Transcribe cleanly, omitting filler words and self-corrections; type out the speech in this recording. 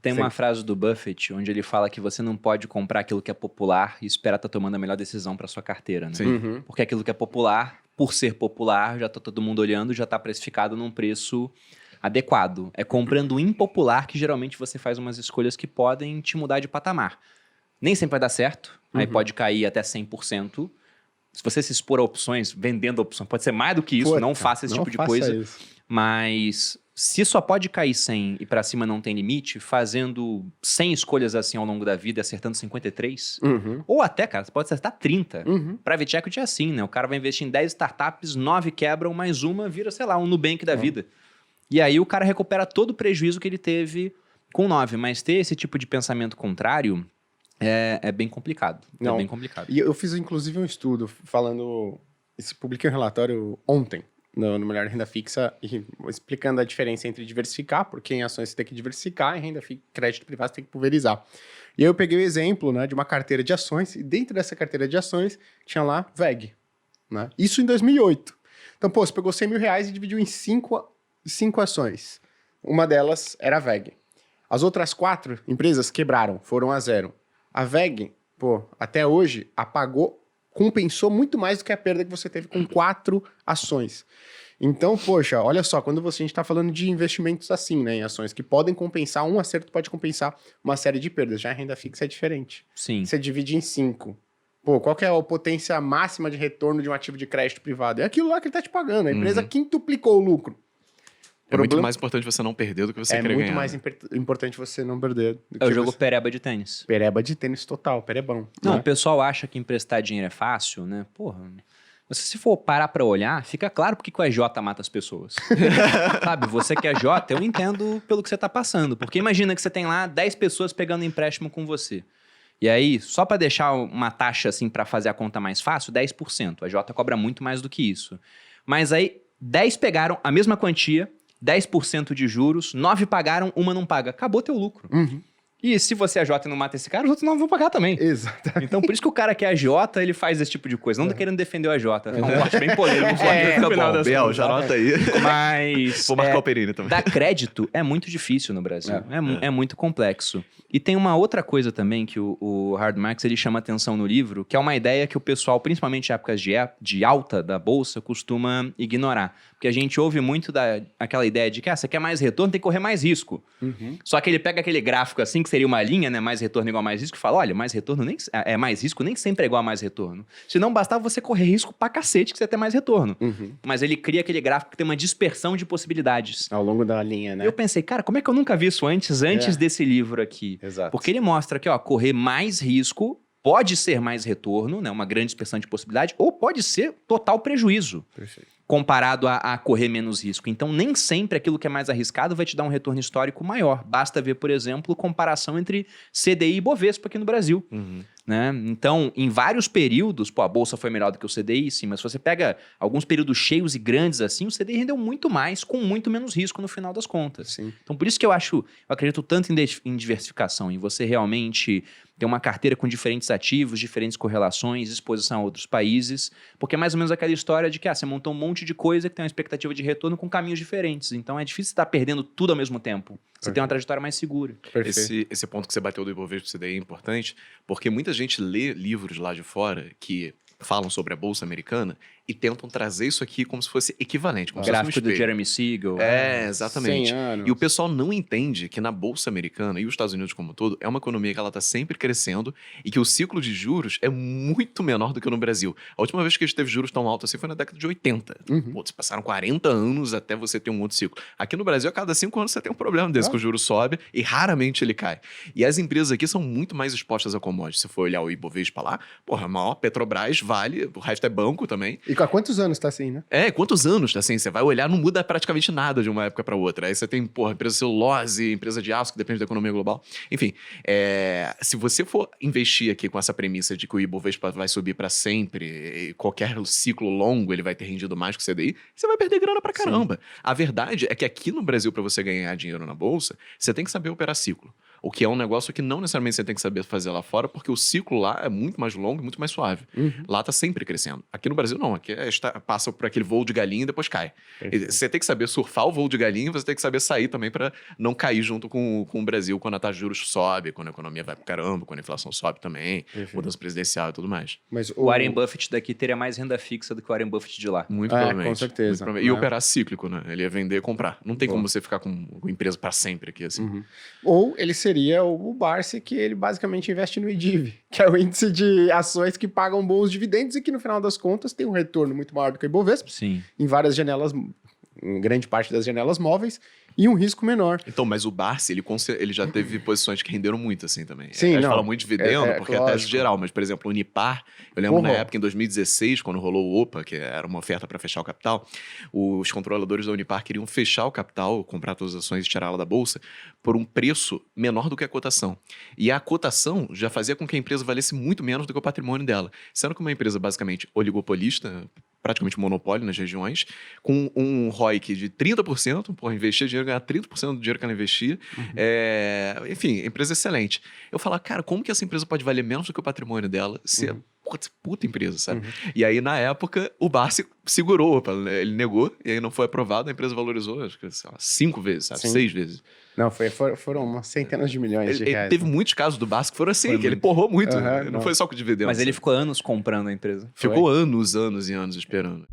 Tem Sim. uma frase do Buffett onde ele fala que você não pode comprar aquilo que é popular e esperar estar tomando a melhor decisão para sua carteira, né? Sim. Uhum. Porque aquilo que é popular, por ser popular, já tá todo mundo olhando, já tá precificado num preço adequado. É comprando o impopular que geralmente você faz umas escolhas que podem te mudar de patamar. Nem sempre vai dar certo, aí pode cair até 100%. Se você se expor a opções, vendendo opções, pode ser mais do que isso, Puta, não faça esse não tipo de faça coisa. isso. Mas se só pode cair 100 e pra cima não tem limite, fazendo 100 escolhas assim ao longo da vida e acertando 53, Uhum. ou até, cara, você pode acertar 30. Uhum. Private Equity é assim, né? O cara vai investir em 10 startups, 9 quebram, mais uma vira, sei lá, um Nubank da vida. E aí o cara recupera todo o prejuízo que ele teve com 9. Mas ter esse tipo de pensamento contrário é bem complicado. Não. É bem complicado. E eu fiz, inclusive, um estudo falando... Publiquei um relatório ontem no Melhor Renda Fixa e explicando a diferença entre diversificar, porque em ações você tem que diversificar, em crédito privado você tem que pulverizar. E aí eu peguei o exemplo, né, de uma carteira de ações, e dentro dessa carteira de ações tinha lá VEG. Né? Isso em 2008. Então, pô, você pegou R$100 mil e dividiu em 5 ações. Uma delas era a VEG. As outras 4 empresas quebraram, foram a zero. A VEG, pô, até hoje, compensou muito mais do que a perda que você teve com 4 ações. Então, poxa, olha só, quando a gente está falando de investimentos assim, né, em ações, que podem compensar, um acerto pode compensar uma série de perdas. Já a renda fixa é diferente. Sim. Você divide em 5. Pô, qual que é a potência máxima de retorno de um ativo de crédito privado? É aquilo lá que ele está te pagando. A empresa quintuplicou o lucro. É muito mais importante você não perder do que você querer ganhar. É muito mais importante você não perder. Do É o que jogo pereba de tênis. Pereba de tênis total, perebão. Não, né? o pessoal acha que emprestar dinheiro é fácil, né? Porra, se for parar pra olhar, fica claro porque que o EJ mata as pessoas. Sabe, você que é J, eu entendo pelo que você tá passando. Porque imagina que você tem lá 10 pessoas pegando empréstimo com você. E aí, só pra deixar uma taxa assim pra fazer a conta mais fácil, 10%. A EJ cobra muito mais do que isso. Mas aí, 10 pegaram a mesma quantia, 10% de juros, 9 pagaram, uma não paga. Acabou teu lucro. Uhum. E se você é J e não mata esse cara, os outros não vão pagar também. Exatamente. Então, por isso que o cara que é AJ, ele faz esse tipo de coisa. Não tô querendo defender o AJ. É um corte bem polêmico. Fica bom. bom. Biel, já anota aí. Mas Vou marcar o Perini também. dar crédito é muito difícil no Brasil. É muito complexo. E tem uma outra coisa também que o Howard Marks ele chama atenção no livro, que é uma ideia que o pessoal, principalmente em épocas de alta da Bolsa, costuma ignorar. Porque a gente ouve muito aquela ideia de que você quer mais retorno, tem que correr mais risco. Uhum. Só que ele pega aquele gráfico assim, que seria uma linha, né? Mais retorno igual a mais risco, e fala, olha, mais retorno mais risco nem sempre é igual a mais retorno. Se não bastava você correr risco pra cacete que você ia ter mais retorno. Uhum. Mas ele cria aquele gráfico que tem uma dispersão de possibilidades. Ao longo da linha, né? E eu pensei, cara, como é que eu nunca vi isso antes desse livro aqui? Exato. Porque ele mostra que, ó, correr mais risco pode ser mais retorno, né? Uma grande dispersão de possibilidade, ou pode ser total prejuízo. Perfeito. Comparado a correr menos risco. Então, nem sempre aquilo que é mais arriscado vai te dar um retorno histórico maior. Basta ver, por exemplo, comparação entre CDI e Bovespa aqui no Brasil. Né? Então, em vários períodos, a Bolsa foi melhor do que o CDI, sim, mas se você pega alguns períodos cheios e grandes assim, o CDI rendeu muito mais, com muito menos risco no final das contas. Sim. Então, por isso que eu acredito tanto em diversificação, em você realmente ter uma carteira com diferentes ativos, diferentes correlações, exposição a outros países, porque é mais ou menos aquela história de que você montou um monte de coisa que tem uma expectativa de retorno com caminhos diferentes. Então, é difícil estar perdendo tudo ao mesmo tempo. Você tem uma trajetória mais segura. Perfeito. Esse ponto que você bateu do Ibovespa CDI é importante, porque muita gente lê livros lá de fora que falam sobre a Bolsa Americana e tentam trazer isso aqui como se fosse equivalente, como se fosse um Gráfico do espelho. Jeremy Siegel. Exatamente. 100 anos. E o pessoal não entende que na Bolsa Americana e os Estados Unidos como um todo, é uma economia que ela está sempre crescendo e que o ciclo de juros é muito menor do que no Brasil. A última vez que a gente teve juros tão altos assim foi na década de 80. Pô, se passaram 40 anos até você ter um outro ciclo. Aqui no Brasil, a cada 5 anos você tem um problema desse, que o juro sobe e raramente ele cai. E as empresas aqui são muito mais expostas a commodities. Se for olhar o Ibovespa lá, porra, a maior Petrobras vale, o resto é banco também. E há quantos anos tá assim, né? Quantos anos, assim, você vai olhar, não muda praticamente nada de uma época para outra. Aí você tem, empresa de celulose, empresa de aço, que depende da economia global. Enfim, se você for investir aqui com essa premissa de que o Ibovespa vai subir para sempre, e qualquer ciclo longo ele vai ter rendido mais que o CDI, você vai perder grana pra caramba. Sim. A verdade é que aqui no Brasil, para você ganhar dinheiro na Bolsa, você tem que saber operar ciclo. O que é um negócio que não necessariamente você tem que saber fazer lá fora, porque o ciclo lá é muito mais longo e muito mais suave. Lá tá sempre crescendo. Aqui no Brasil, não. Aqui passa por aquele voo de galinha e depois cai. E você tem que saber surfar o voo de galinha e você tem que saber sair também para não cair junto com o Brasil quando a taxa de juros sobe, quando a economia vai pro caramba, quando a inflação sobe também, mudança presidencial e tudo mais. Mas O Warren Buffett daqui teria mais renda fixa do que o Warren Buffett de lá. Muito provavelmente. Com certeza. Muito provavelmente. E Né? operar cíclico, né? Ele ia vender e comprar. Não tem como você ficar com empresa para sempre aqui, assim. Ou ele seria o Barsi, que ele basicamente investe no IDIV, que é o índice de ações que pagam bons dividendos e que no final das contas tem um retorno muito maior do que o Ibovespa, Sim. em várias janelas, em grande parte das janelas móveis, e um risco menor. Então, mas o Barsi, ele já teve posições que renderam muito, assim, também. Sim, A gente não. fala muito de dividendo, porque é a tese lógico. geral. Mas, por exemplo, o Unipar, eu lembro na Porra. época, em 2016, quando rolou o OPA, que era uma oferta para fechar o capital, os controladores da Unipar queriam fechar o capital, comprar todas as ações e tirá-la da bolsa, por um preço menor do que a cotação. E a cotação já fazia com que a empresa valesse muito menos do que o patrimônio dela. Sendo que uma empresa basicamente oligopolista, praticamente monopólio nas regiões, com um ROIC de 30%, por investir dinheiro, ganhar 30% do dinheiro que ela investia. Enfim, empresa excelente. Eu falo, cara, como que essa empresa pode valer menos do que o patrimônio dela se é puta empresa, sabe? E aí, na época, o Barsi segurou, opa, ele negou, e aí não foi aprovado, a empresa valorizou, acho que, sei lá, 5 vezes, sabe? Sim. 6 vezes. Não, foram umas centenas de milhões de Ele reais. teve muitos casos do Barsi que foram assim, Foi que ele muito. porrou muito. Aham, não não. foi só com dividendos. Mas ele sabe? ficou anos comprando a empresa. Ficou anos e anos esperando.